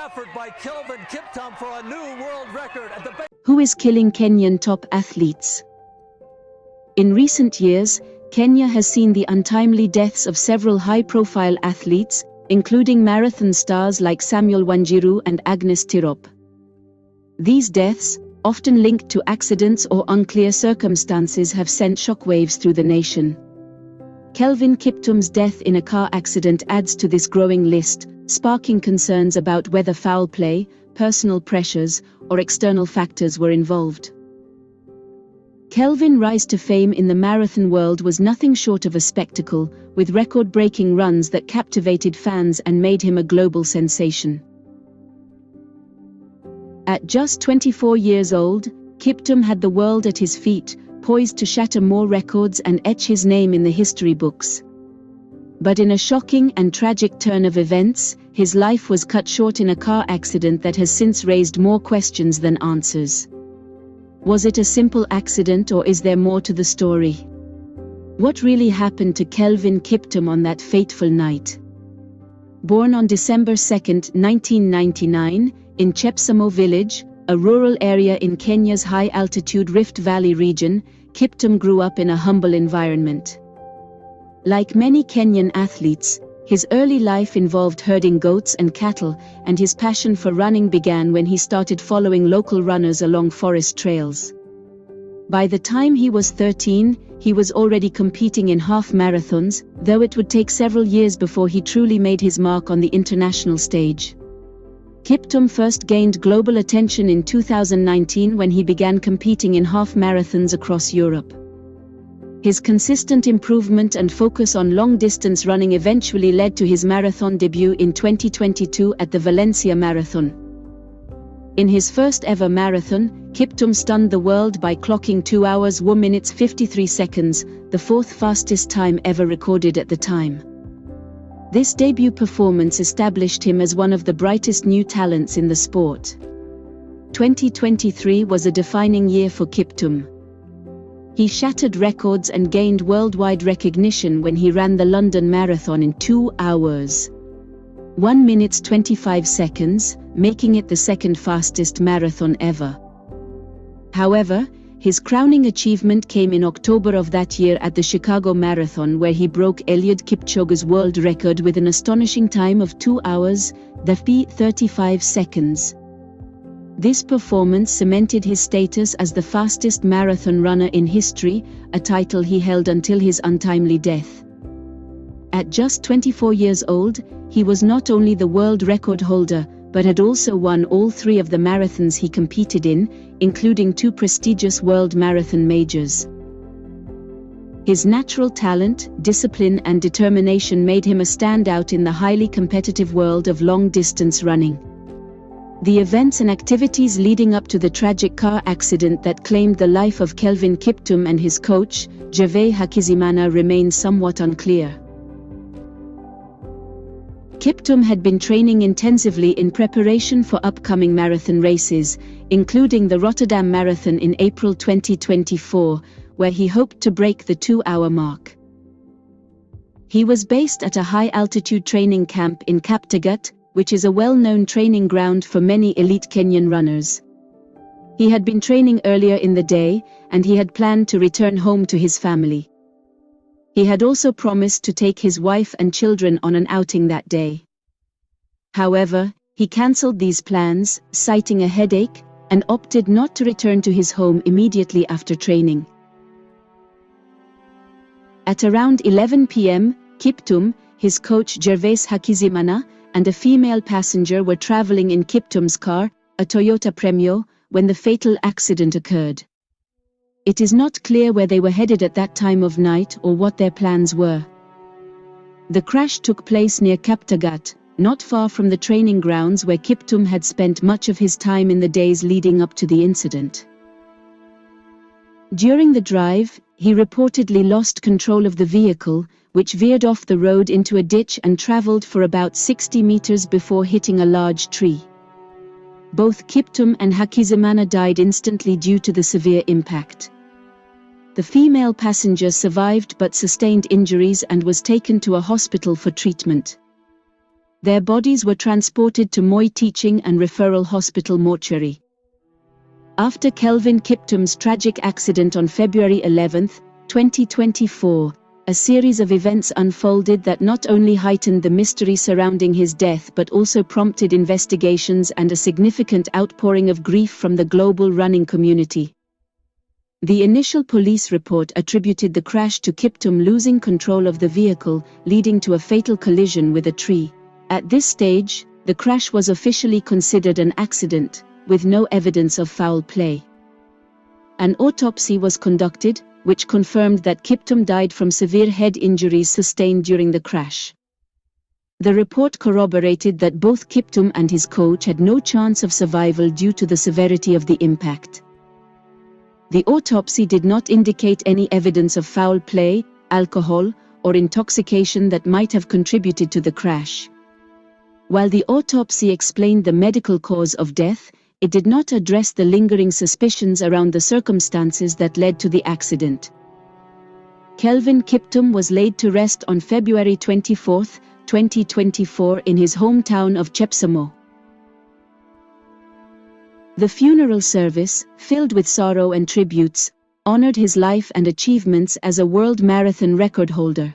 effort by Kelvin Kiptum for a new world record at the... Who is killing Kenyan top athletes? In recent years, Kenya has seen the untimely deaths of several high-profile athletes, including marathon stars like Samuel Wanjiru and Agnes Tirop. These deaths, often linked to accidents or unclear circumstances, have sent shockwaves through the nation. Kelvin Kiptum's death in a car accident adds to this growing list, sparking concerns about whether foul play, personal pressures, or external factors were involved. Kelvin's rise to fame in the marathon world was nothing short of a spectacle, with record-breaking runs that captivated fans and made him a global sensation. At just 24 years old, Kiptum had the world at his feet, poised to shatter more records and etch his name in the history books. But in a shocking and tragic turn of events, his life was cut short in a car accident that has since raised more questions than answers. Was it a simple accident, or is there more to the story? What really happened to Kelvin Kiptum on that fateful night? Born on December 2, 1999, in Chepsamo village, a rural area in Kenya's high-altitude Rift Valley region, Kiptum grew up in a humble environment. Like many Kenyan athletes, his early life involved herding goats and cattle, and his passion for running began when he started following local runners along forest trails. By the time he was 13, he was already competing in half marathons, though it would take several years before he truly made his mark on the international stage. Kiptum first gained global attention in 2019 when he began competing in half marathons across Europe. His consistent improvement and focus on long-distance running eventually led to his marathon debut in 2022 at the Valencia Marathon. In his first ever marathon, Kiptum stunned the world by clocking 2 hours 1 minute 53 seconds, the fourth fastest time ever recorded at the time. This debut performance established him as one of the brightest new talents in the sport. 2023 was a defining year for Kiptum. He shattered records and gained worldwide recognition when he ran the London Marathon in 2 hours, 1 minute 25 seconds, making it the second fastest marathon ever. However, his crowning achievement came in October of that year at the Chicago Marathon, where he broke Eliud Kipchoge's world record with an astonishing time of 2 hours, 35 seconds. This performance cemented his status as the fastest marathon runner in history, a title he held until his untimely death. At just 24 years old, he was not only the world record holder, but had also won all 3 of the marathons he competed in, including 2 prestigious world marathon majors. His natural talent, discipline and determination made him a standout in the highly competitive world of long-distance running. The events and activities leading up to the tragic car accident that claimed the life of Kelvin Kiptum and his coach, Gervais Hakizimana, remain somewhat unclear. Kiptum had been training intensively in preparation for upcoming marathon races, including the Rotterdam Marathon in April 2024, where he hoped to break the 2-hour mark. He was based at a high-altitude training camp in Kaptagat, which is a well-known training ground for many elite Kenyan runners. He had been training earlier in the day, and he had planned to return home to his family. He had also promised to take his wife and children on an outing that day. However, he cancelled these plans, citing a headache, and opted not to return to his home immediately after training. At around 11 p.m., Kiptum, his coach Gervais Hakizimana, and a female passenger were traveling in Kiptum's car, a Toyota Premio, when the fatal accident occurred. It is not clear where they were headed at that time of night or what their plans were. The crash took place near Kaptagat, not far from the training grounds where Kiptum had spent much of his time in the days leading up to the incident. During the drive, he reportedly lost control of the vehicle, which veered off the road into a ditch and traveled for about 60 meters before hitting a large tree. Both Kiptum and Hakizimana died instantly due to the severe impact. The female passenger survived but sustained injuries and was taken to a hospital for treatment. Their bodies were transported to Moi Teaching and Referral Hospital mortuary. After Kelvin Kiptum's tragic accident on February 11, 2024, a series of events unfolded that not only heightened the mystery surrounding his death but also prompted investigations and a significant outpouring of grief from the global running community. The initial police report attributed the crash to Kiptum losing control of the vehicle, leading to a fatal collision with a tree. At this stage, the crash was officially considered an accident, with no evidence of foul play. An autopsy was conducted, which confirmed that Kiptum died from severe head injuries sustained during the crash. The report corroborated that both Kiptum and his coach had no chance of survival due to the severity of the impact. The autopsy did not indicate any evidence of foul play, alcohol, or intoxication that might have contributed to the crash. While the autopsy explained the medical cause of death, it did not address the lingering suspicions around the circumstances that led to the accident. Kelvin Kiptum was laid to rest on February 24, 2024 in his hometown of Chepsamo. The funeral service, filled with sorrow and tributes, honored his life and achievements as a world marathon record holder.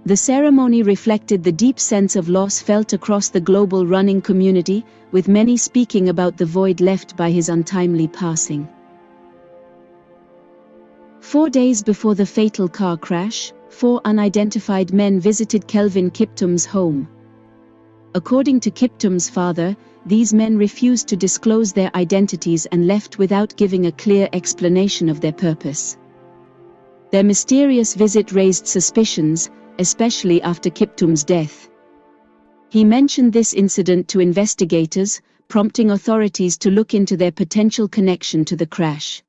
The ceremony reflected the deep sense of loss felt across the global running community, with many speaking about the void left by his untimely passing. 4 days before the fatal car crash, 4 unidentified men visited Kelvin Kiptum's home. According to Kiptum's father, these men refused to disclose their identities and left without giving a clear explanation of their purpose. Their mysterious visit raised suspicions, especially after Kiptum's death. He mentioned this incident to investigators, prompting authorities to look into their potential connection to the crash.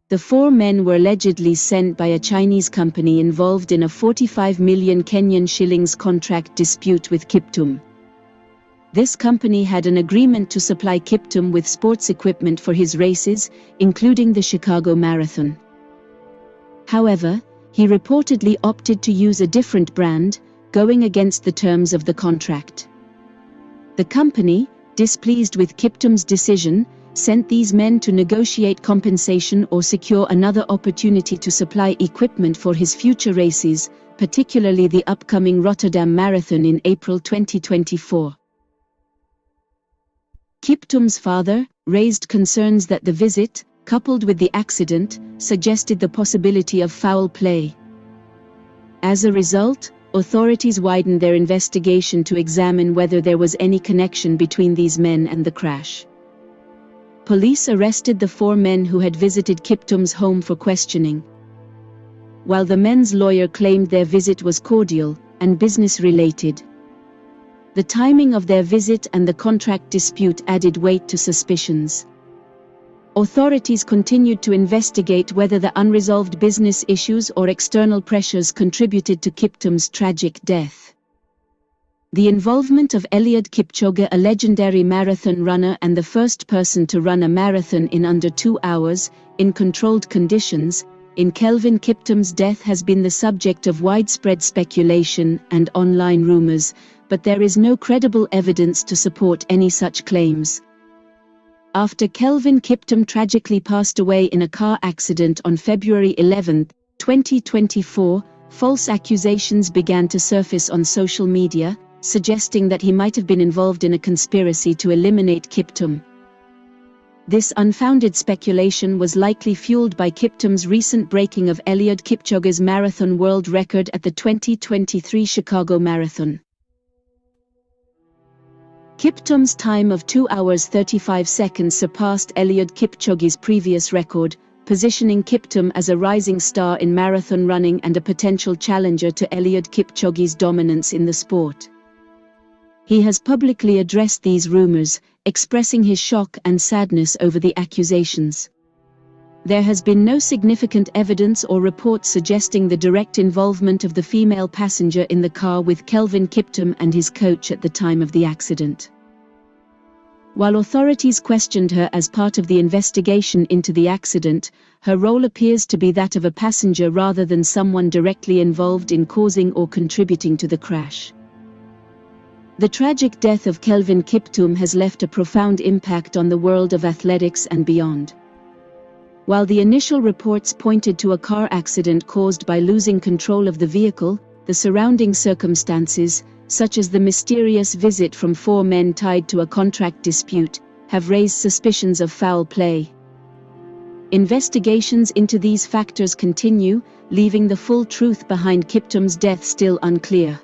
The 4 men were allegedly sent by a Chinese company involved in a 45 million Kenyan shillings contract dispute with Kiptum. This company had an agreement to supply Kiptum with sports equipment for his races, including the Chicago Marathon. However, he reportedly opted to use a different brand, going against the terms of the contract. The company, displeased with Kiptum's decision, sent these men to negotiate compensation or secure another opportunity to supply equipment for his future races, particularly the upcoming Rotterdam Marathon in April 2024. Kiptum's father raised concerns that the visit, coupled with the accident, suggested the possibility of foul play. As a result, authorities widened their investigation to examine whether there was any connection between these men and the crash. Police arrested the 4 men who had visited Kiptum's home for questioning. While the men's lawyer claimed their visit was cordial and business-related, the timing of their visit and the contract dispute added weight to suspicions. Authorities continued to investigate whether the unresolved business issues or external pressures contributed to Kiptum's tragic death. The involvement of Eliud Kipchoge, a legendary marathon runner and the first person to run a marathon in under 2 hours, in controlled conditions, in Kelvin Kiptum's death has been the subject of widespread speculation and online rumors, but there is no credible evidence to support any such claims. After Kelvin Kiptum tragically passed away in a car accident on February 11, 2024, false accusations began to surface on social media, suggesting that he might have been involved in a conspiracy to eliminate Kiptum. This unfounded speculation was likely fueled by Kiptum's recent breaking of Eliud Kipchoge's marathon world record at the 2023 Chicago Marathon. Kiptum's time of 2 hours 35 seconds surpassed Eliud Kipchoge's previous record, positioning Kiptum as a rising star in marathon running and a potential challenger to Eliud Kipchoge's dominance in the sport. He has publicly addressed these rumors, expressing his shock and sadness over the accusations. There has been no significant evidence or report suggesting the direct involvement of the female passenger in the car with Kelvin Kiptum and his coach at the time of the accident. While authorities questioned her as part of the investigation into the accident, her role appears to be that of a passenger rather than someone directly involved in causing or contributing to the crash. The tragic death of Kelvin Kiptum has left a profound impact on the world of athletics and beyond. While the initial reports pointed to a car accident caused by losing control of the vehicle, the surrounding circumstances, such as the mysterious visit from 4 men tied to a contract dispute, have raised suspicions of foul play. Investigations into these factors continue, leaving the full truth behind Kiptum's death still unclear.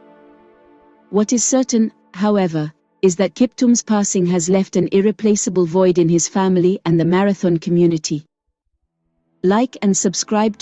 What is certain, however, is that Kiptum's passing has left an irreplaceable void in his family and the marathon community. Like and subscribe